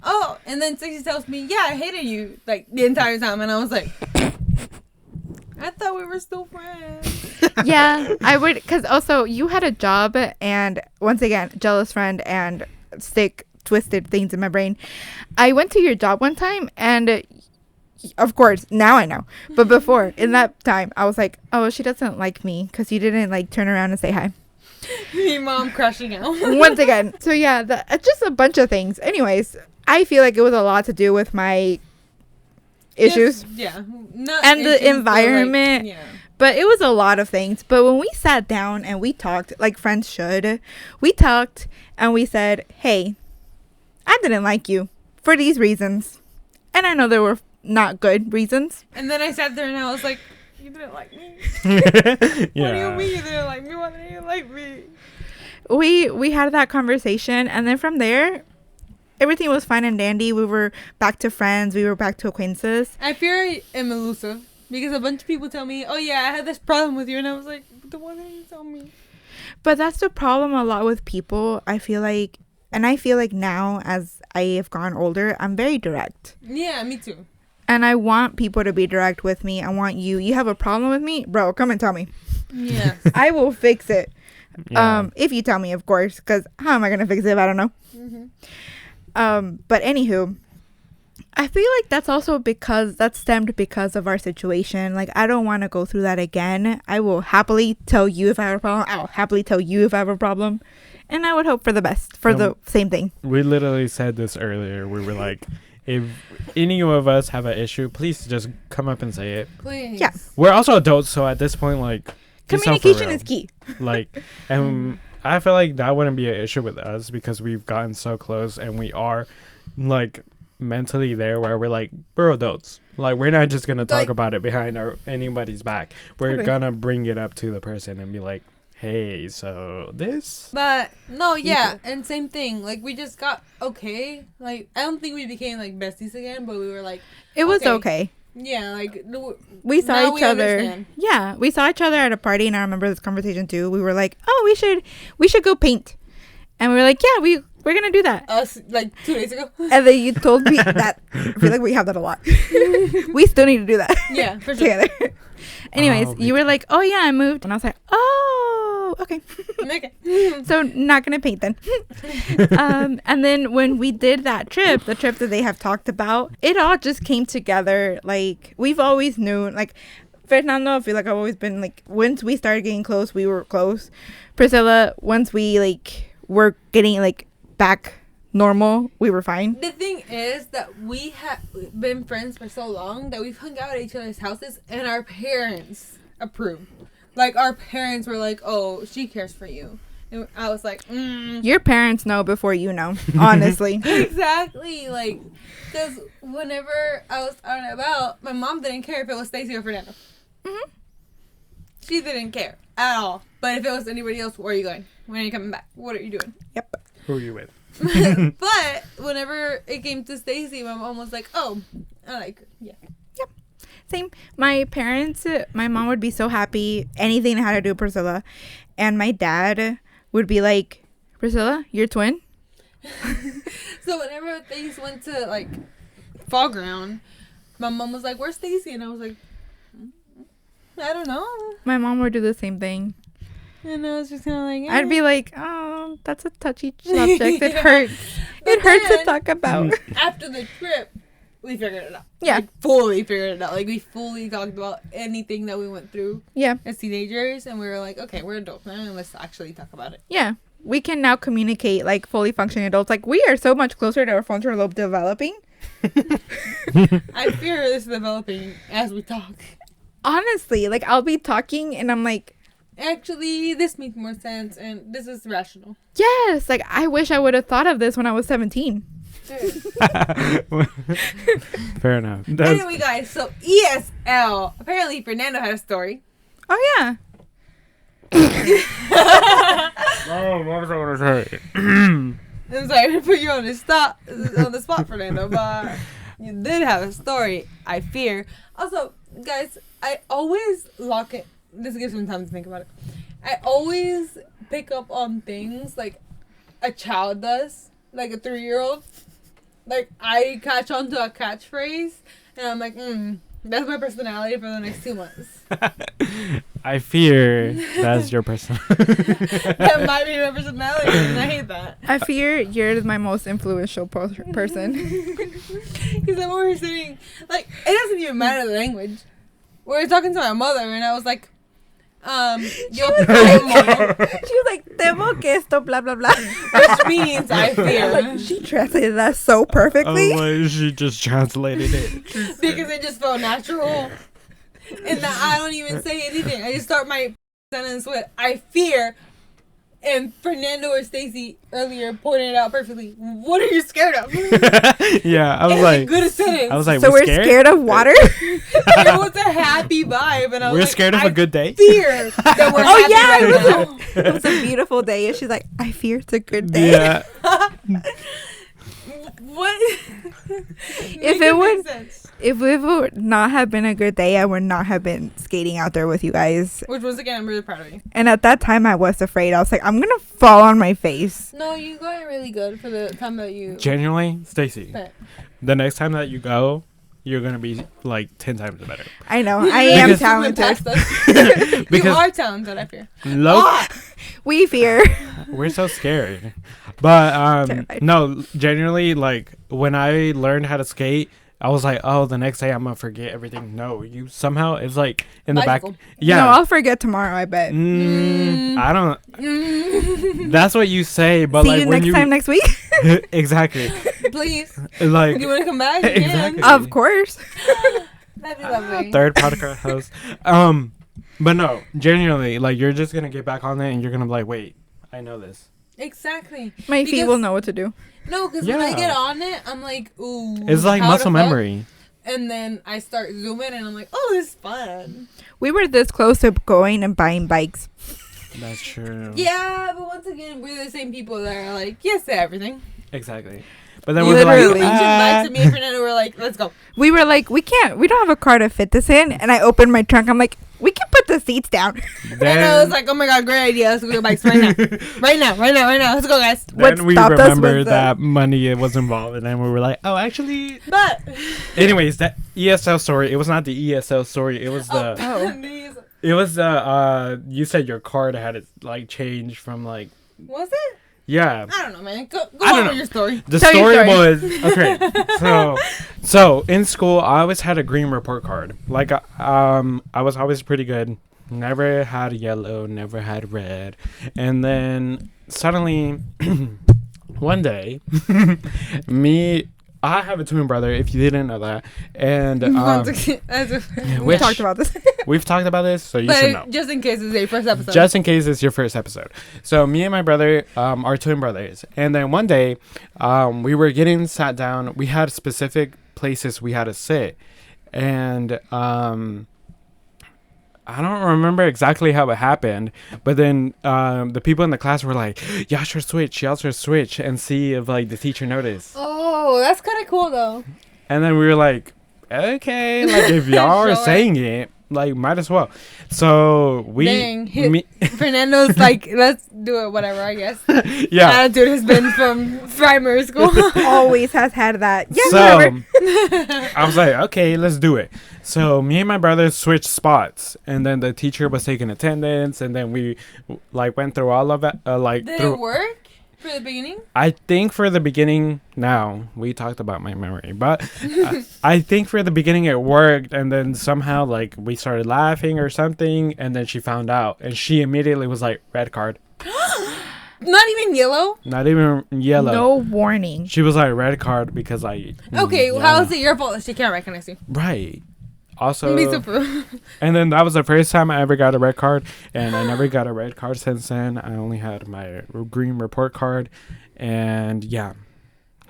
Oh, and then Stacey tells me, "Yeah, I hated you like the entire time," and I was like, "I thought we were still friends." Yeah, I would, because also you had a job, and once again, jealous friend and stick twisted things in my brain. I went to your job one time, and of course now I know, but before in that time I was like, "Oh, she doesn't like me because you didn't like turn around and say hi." Me, mom crashing out. Once again. So yeah, just a bunch of things. Anyways, I feel like it was a lot to do with my issues. Yeah. Not And the issues, but, environment. like, yeah. But it was a lot of things. But when we sat down and we talked, like friends should, we talked and we said, "Hey, I didn't like you for these reasons." And I know there were not good reasons. And then I sat there and I was like, "You didn't like me? Yeah. What do you mean you didn't like me? Why didn't you like me?" We had that conversation, and then from there, everything was fine and dandy. We were back to friends. We were back to acquaintances. I fear I am elusive because a bunch of people tell me, "Oh yeah, I had this problem with you," and I was like, "But why didn't you tell me?" But that's the problem a lot with people. I feel like now as I have gone older, I'm very direct. Yeah, me too. And I want people to be direct with me. I want you have a problem with me? Bro, come and tell me. Yeah. I will fix it. Yeah. If you tell me, of course, because how am I going to fix it if I don't know? But anywho, I feel like that's also that stemmed because of our situation. Like, I don't want to go through that again. I will happily tell you if I have a problem. I'll happily tell you if I have a problem. And I would hope for the best for the same thing. We literally said this earlier. We were like, if any of us have an issue, please just come up and say it. Please. Yeah. We're also adults, so at this point, like, Communication is key. Like, and I feel like that wouldn't be an issue with us because we've gotten so close and we are, like, mentally there where we're like, we're adults. Like, we're not just gonna talk about it behind anybody's back. We're gonna bring it up to the person and be like, "Hey, so this." But no, yeah, and same thing. Like, we just got okay. Like, I don't think we became like besties again, but we were like, It was okay. Yeah, like we saw each other. Understand. Yeah, we saw each other at a party, and I remember this conversation too. We were like, "Oh, we should go paint," And we were like, yeah, we're going to do that. Us, like 2 days ago. And then you told me that. I feel like we have that a lot. We still need to do that. Yeah, for sure. Together. Anyways, Oh, you were like, oh, yeah, I moved. And I was like, oh, okay. Okay. So not going to paint then. And then when we did that trip, the trip that they have talked about, it all just came together. Like, we've always known, like, Fernando, I feel like I've always been, like, once we started getting close, we were close. Priscilla, once we, like, were getting, like, back normal, we were fine. The thing is that we have been friends for so long that we've hung out at each other's houses and our parents approved. Like, our parents were like, oh, she cares for you. And I was like, Your parents know before you know, honestly. Exactly. Like, because whenever I was out and about, my mom didn't care if it was Stacy or Fernando. Mhm. She didn't care at all. But if it was anybody else, where are you going? When are you coming back? What are you doing? Yep. Who are you with? But whenever it came to Stacy, my mom was like, oh, I like her. Yeah. Same. My parents, my mom would be so happy anything that had to do with Priscilla. And my dad would be like, Priscilla, your twin? So whenever things went to, like, fall ground, my mom was like, where's Stacy? And I was like, I don't know. My mom would do the same thing. And I was just kind of like, I'd be like, oh, that's a touchy subject. It Yeah. hurts. But It hurts to then- talk about. After the trip, we figured it out. Yeah. Like, fully figured it out. Like, we fully talked about anything that we went through Yeah. as teenagers. And we were like, okay, we're adults now. And let's actually talk about it. Yeah. We can now communicate like fully functioning adults. Like, we are so much closer to our frontal lobe developing. I fear this is developing as we talk. Honestly, like, I'll be talking and I'm like, Actually, this makes more sense. And this is rational. yes, like, I wish I would have thought of this when I was 17. Fair enough. Anyway, guys, so ESL. Apparently, Fernando had a story. Oh, yeah. Oh, what was I going to say? I'm sorry to put you on the spot, Fernando, but you did have a story, I fear. Also, guys, I always lock it. This gives me time to think about it. I always pick up on things like a child does, like a 3-year-old. Like, I catch on to a catchphrase, and I'm like, that's my personality for the next 2 months. I fear that's your person. That might be my personality, and I hate that. I fear you're my most influential person. Because then we were sitting, like, it doesn't even matter the language. We were talking to my mother, and I was like, yo tomo, She was like, tengo que esto, blah, blah, blah. which means I fear. Like, she translated that so perfectly. Oh, well, she just translated it. Because it just felt natural. And that I don't even say anything. I just start my sentence with, I fear. And Fernando or Stacy earlier pointed it out perfectly. What are you scared of? Yeah, I was It's like, a good sentence. I was like, So we're scared of water? It was a happy vibe. And I was We're like, scared of I a good day. fear that we're Oh, happy yeah, right now. it was a beautiful day. And she's like, I fear it's a good day. Yeah. What? If it would, if it would not have been a good day, I would not have been skating out there with you guys. Which, once again, I'm really proud of you. And at that time, I was afraid. I was like, I'm gonna fall on my face. No, you got really good for the time that you Genuinely, Stacy, spent. the next time that you go, you're going to be like 10 times better. I know. I am Because- talented. You Because are talented, I fear. low, We fear. we're so scared. But Terrified. no, genuinely, like when I learned how to skate, I was like, oh, the next day I'm gonna forget everything. No, you somehow it's like in the Magical. back. Yeah. No, I'll forget tomorrow, I bet. I don't. That's what you say, but See like you when next you time next week? Please. exactly, like Do you want to come back? You can. exactly. Of course. That'd be lovely. Third podcast host. But no, genuinely, like you're just gonna get back on it and you're gonna be like, wait, I know this. Exactly. My feet Because- will know what to do. No, because when I Yeah. get on it, I'm like, ooh. It's like how muscle the fuck? memory. And then I start zooming, and I'm like, oh, this is fun. We were this close to going and buying bikes. That's true. Yeah, but once again, we're the same people that are like, yes to everything. Exactly. But then we were Literally. like, Back to me and Fernando were like, let's go. We were like, we don't have a car to fit this in. And I opened my trunk. I'm like, we can put the seats down. And I was like, oh my God, great idea. Let's go bikes right now. Right now. Let's go, guys. Then we remembered that money was involved, and then we were like, oh, actually. But. Anyways, that ESL story, it was not the ESL story. It was the. It was the. You said your card had it like changed from like. Was it? Yeah. I don't know, man. Go on with your story. The story was okay. So in school, I always had a green report card. Like, I was always pretty good. Never had yellow, never had red, and then suddenly, one day, I have a twin brother. If you didn't know that, and we talked about this. We've talked about this, so you should know. Just in case it's your first episode. Just in case it's your first episode. So me and my brother are twin brothers, and then one day, we were getting sat down. We had specific places we had to sit, and I don't remember exactly how it happened, but then the people in the class were like, y'all should switch, and see if like the teacher noticed. Oh, that's kind of cool though. And then we were like, okay, like if y'all are saying it, like might as well. So Fernando's like, let's do it, whatever, I guess. Yeah. Attitude has been from primary school. Always has had that. Yeah, so whatever. I was like, okay, let's do it. So me and my brother switched spots, and then the teacher was taking attendance, and then we like went through all of it. Did it work for the beginning? I think for the beginning, now we talked about my memory, but I think for the beginning it worked, and then somehow like we started laughing or something, and then she found out, and she immediately was like, red card. Not even yellow? Not even yellow. No warning. She was like, red card because I. Okay, well, how is it your fault that she can't recognize you? Right. Also, and then that was the first time I ever got a red card, and I never got a red card since then. I only had my green report card, and yeah,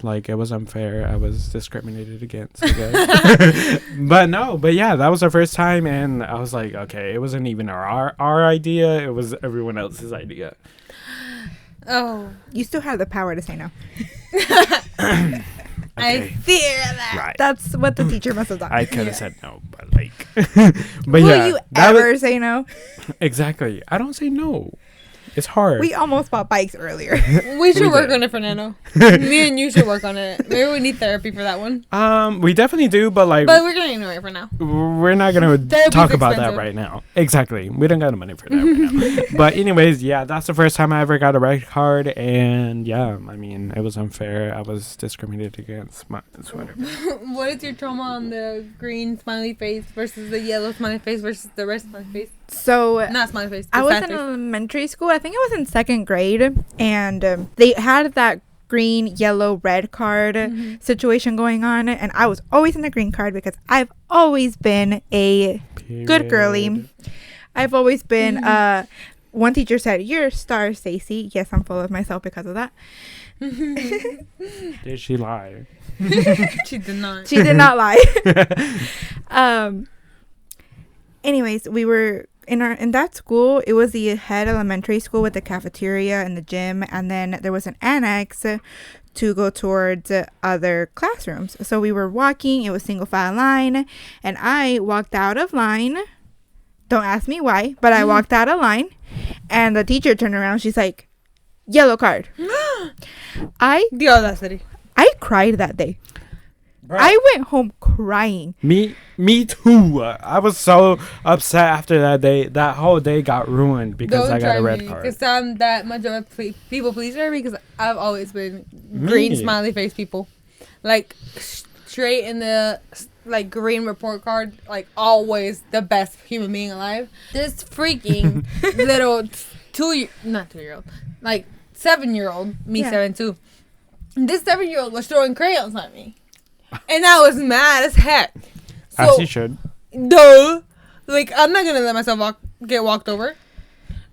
like it was unfair. I was discriminated against, I guess. but yeah, that was the first time, and I was like, okay, it wasn't even our idea. It was everyone else's idea. Oh, you still have the power to say no. Okay. I fear that. Right. That's what the teacher must have done. I could have said no, but like, but will yeah, you ever say no? Exactly. I don't say no. It's hard. We almost bought bikes earlier. We should work on it, Fernando. Me and you should work on it. Maybe we need therapy for that one. We definitely do, but like, we're gonna ignore it for now. We're not gonna talk about that right now. Exactly. We don't got the money for that right now. But anyways, yeah, that's the first time I ever got a red card, and yeah, I mean, it was unfair. I was discriminated against. Whatever. What is your trauma on the green smiley face versus the yellow smiley face versus the red smiley face? So not smiley face. I was in elementary school. I think I was in second grade, and they had that green, yellow, red card situation going on, and I was always in the green card because I've always been a good girly. I've always been. One teacher said, "You're a star, Stacy." Yes, I'm full of myself because of that. Did she lie? She did not. She did not lie. Anyways, we were in that school. It was the head elementary school with the cafeteria and the gym, and then there was an annex to go towards other classrooms. So we were walking. It was single file line, and I walked out of line. Don't ask me why, but I walked out of line, and the teacher turned around. She's like, "Yellow card." The audacity. I cried that day. Bro. I went home crying. Me too. I was so upset after that day. That whole day got ruined because I got a red card. Because I'm that much of a people pleaser, because I've always been green smiley face people. Like, straight in the like green report card, like always the best human being alive. This freaking little 2-year-old, like 7-year-old, me 7 too. This 7-year-old was throwing crayons at me. And I was mad as heck. So, as you should. Duh. Like, I'm not going to let myself get walked over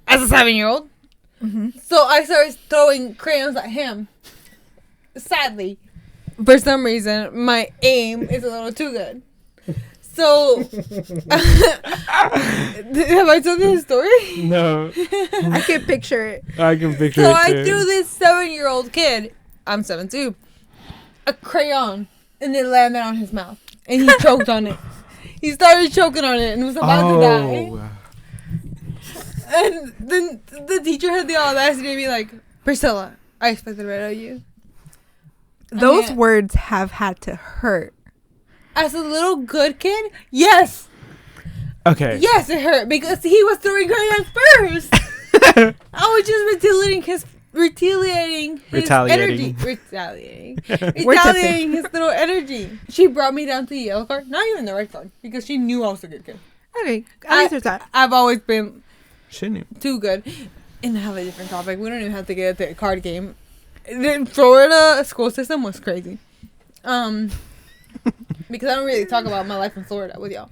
as a 7-year-old. Mm-hmm. So I started throwing crayons at him. Sadly, for some reason, my aim is a little too good. So, have I told you the story? No. I can picture it. I can picture it too. So I threw this 7-year-old kid. I'm 7 too. a crayon and it landed on his mouth and he choked on it. He started choking on it and was about to die. And then the teacher had the audacity to be like, Priscilla, I expected better of you. Those words have had to hurt. As a little good kid, yes. Okay. Yes, it hurt because he was throwing crayons first. I was just retaliating his little energy. She brought me down to the yellow card, not even the red card, because she knew I was a good kid. Okay, at least there's that. I've always been Shouldn't you? too good. And I have a different topic. We don't even have to get into a card game. The Florida school system was crazy. Because I don't really talk about my life in Florida with y'all.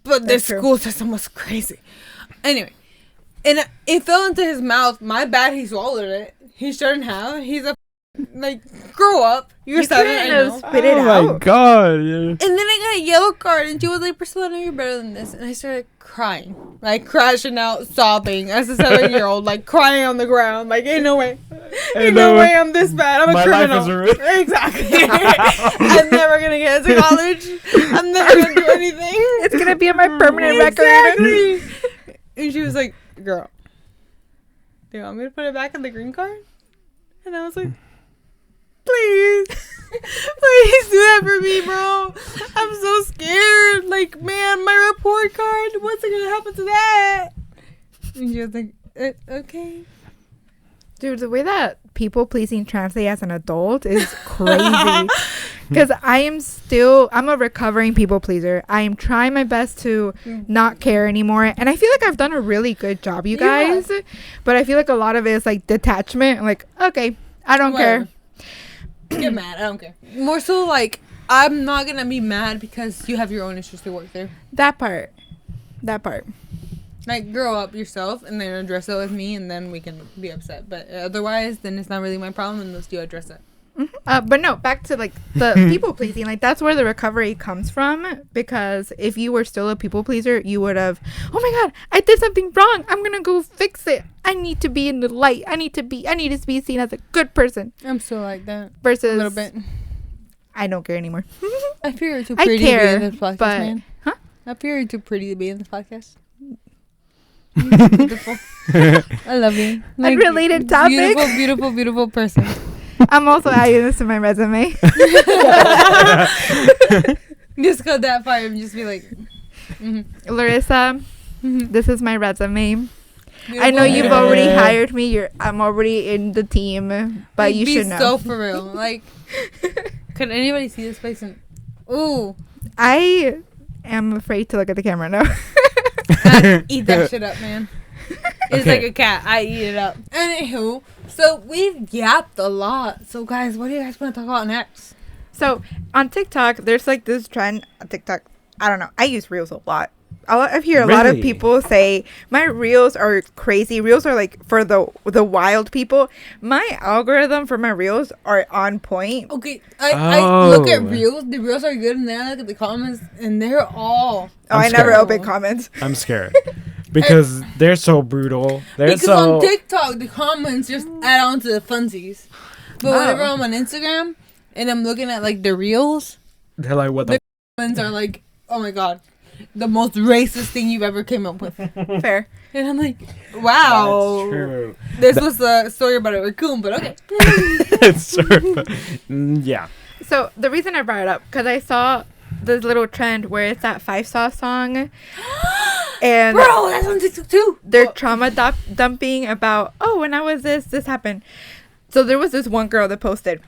But the school system was crazy. Anyway. And it fell into his mouth. My bad, he swallowed it. He shouldn't have. He's a grow up. You're 7, I know. Spit it out. Oh my god. Yeah. And then I got a yellow card, and she was like, Priscilla, I know you're better than this. And I started crying. Like, crashing out, sobbing as a 7-year-old, like, crying on the ground. Like, ain't no way. Ain't no way I'm this bad. I'm a criminal. Life is ruined. Exactly. I'm never going to get into college. I'm never going to do anything. It's going to be on my permanent record. Exactly. And she was like, girl, do you want me to put it back on the green card? And I was like, please. Please do that for me, bro. I'm so scared. Like, man, my report card, what's going to happen to that? And she was like, okay. Dude, the way that people pleasing translate as an adult is crazy. Because I'm a recovering people pleaser. I am trying my best to not care anymore. And I feel like I've done a really good job, you guys. Yeah. But I feel like a lot of it is like detachment. Like, okay, I don't care. Get mad. I don't care. More so like, I'm not going to be mad because you have your own issues to work through. That part. Like, grow up yourself and then address it with me, and then we can be upset. But otherwise, then it's not really my problem unless you address it. Mm-hmm. But no, back to like the people pleasing. Like, that's where the recovery comes from. Because if you were still a people pleaser, you would have, oh my god, I did something wrong. I'm gonna go fix it. I need to be in the light. I need to be seen as a good person. I'm still like that. Versus a little bit. I don't care anymore. I feel you're too pretty to be in this podcast, but, man. Huh? I feel you're too pretty to be in this podcast. You're beautiful. I love you. Like, unrelated topic. Beautiful, beautiful person. I'm also adding this to my resume. Just go that far and just be like, Larissa, this is my resume. Beautiful. I know you've already hired me. I'm already in the team, but you should know. So for real, like, can anybody see this place? And ooh, I am afraid to look at the camera now. I eat that shit up, man. It's like a cat. I eat it up. Anywho, so we've yapped a lot. So guys, what do you guys want to talk about next? So on TikTok, there's like this trend on TikTok. I don't know. I use Reels a lot. I hear a lot of people say my Reels are crazy. Reels are like for the wild people. My algorithm for my Reels are on point. Okay, I look at Reels. The Reels are good, and then I look at the comments, and they're all. I never open comments. I'm scared because they're so brutal. Because on TikTok, the comments just add on to the funsies. But whenever I'm on Instagram and I'm looking at like the Reels, they're like, what the comments are like, oh my god. The most racist thing you've ever came up with. Fair. And I'm like, wow. That's true. This was the story about a raccoon, but okay. It's true. Yeah. So the reason I brought it up, because I saw this little trend where it's that 5 Sauce song. And bro, that's on TikTok too. They're trauma dumping about, when I was this happened. So there was this one girl that posted.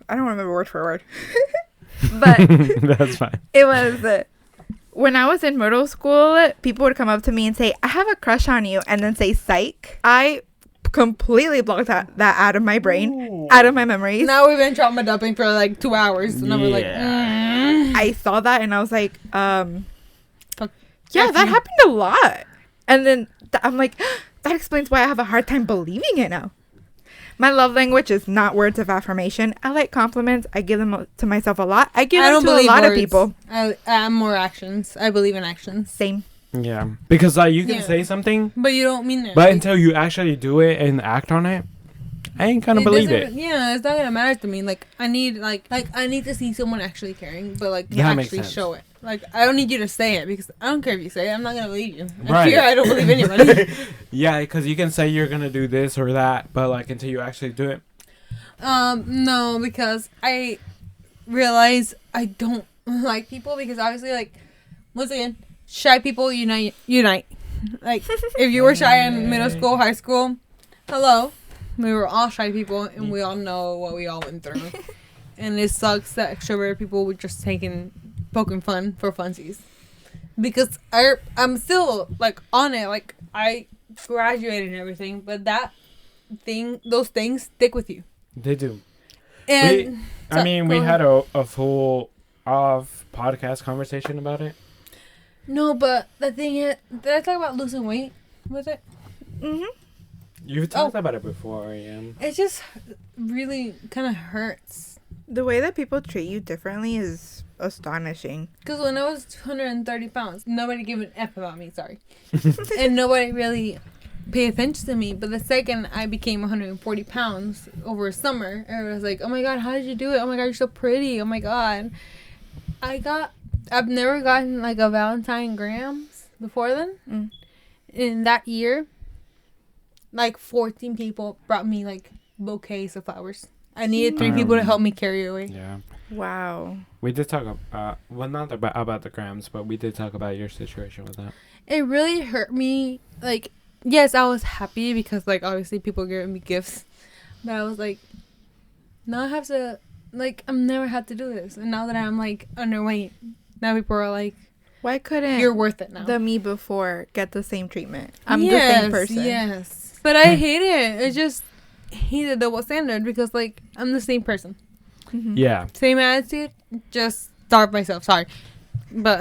I don't remember word for word. But that's fine. It was when I was in middle school, people would come up to me and say, I have a crush on you, and then say psych. I completely blocked that out of my brain, out of my memories. Now we've been trauma dumping for like 2 hours, and we're like, I saw that and I was like, fuck. Yeah, that happened a lot. And then I'm like, that explains why I have a hard time believing it now. My love language is not words of affirmation. I like compliments. I give them to myself a lot. I give them to a lot of people. I'm more actions. I believe in actions. Same. Yeah. Because you can say something. But you don't mean it. But until you actually do it and act on it, I ain't gonna believe it. Yeah, it's not gonna matter to me. Like I need to see someone actually caring, but like That makes actually sense. show it. Like I don't need you to say it because I don't care if you say it. I'm not gonna believe you. Right. I don't believe anybody. Yeah, because you can say you're gonna do this or that, but like until you actually do it. No, because I realize I don't like people because obviously, like, once again, shy people unite. Like, if you were shy in middle school, high school, hello, we were all shy people, and we all know what we all went through. And it sucks that extroverted people were just poking fun for funsies. Because I'm still, like, on it. Like, I graduated and everything, but those things stick with you. They do. And we had a full off podcast conversation about it. No, but the thing is, did I talk about losing weight with it? Mm-hmm. You've talked about it before, yeah. It just really kind of hurts. The way that people treat you differently is astonishing. Because when I was 230 pounds, nobody gave an F about me, sorry. And nobody really paid attention to me. But the second I became 140 pounds over a summer, everyone was like, oh my God, how did you do it? Oh my God, you're so pretty. Oh my God. I've never gotten like a Valentine grams before then. In that year, like 14 people brought me like bouquets of flowers. I needed 3 people to help me carry it away. Yeah. Wow. We did talk not about the grams, but we did talk about your situation with that. It really hurt me. Like, yes, I was happy because like obviously people giving me gifts, but I was like, now I have to, like, I've never had to do this, and now that I'm like underweight, now people are like, why couldn't you're worth it now. The me before get the same treatment? I'm the same person. Yes, but I hate it. It just hate the double standard because like I'm the same person. Mm-hmm. Yeah. Same attitude, just starve myself. Sorry, but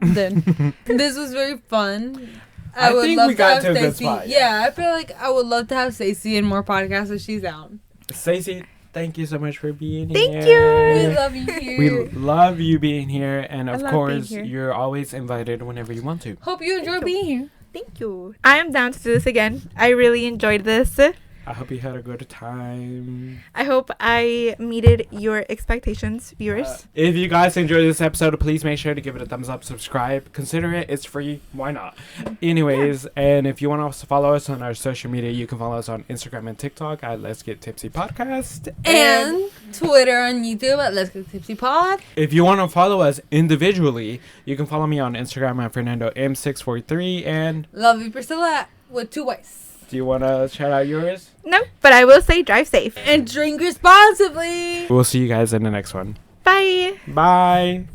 then this was very fun. I would think love we got to a good Stacey. spot, Yeah, I feel like I would love to have Stacey in more podcasts if she's down. Stacey, thank you so much for being Thank here. We love you here. We love you being here, and of love course, being here. you're always invited whenever you want to. Hope you enjoy being here. Thank you. I am down to do this again. I really enjoyed this. I hope you had a good time. I hope I meted your expectations, viewers. If you guys enjoyed this episode, please make sure to give it a thumbs up, subscribe, consider it. It's free. Why not? Anyways, and if you want to follow us on our social media, you can follow us on Instagram and TikTok at Let's Get Tipsy Podcast. And Twitter and YouTube at Let's Get Tipsy Pod. If you want to follow us individually, you can follow me on Instagram at Fernando M643. And Love you, Priscilla, with 2 Y's. do you want to shout out yours? No, but I will say drive safe. And drink responsibly. We'll see you guys in the next one. Bye. Bye.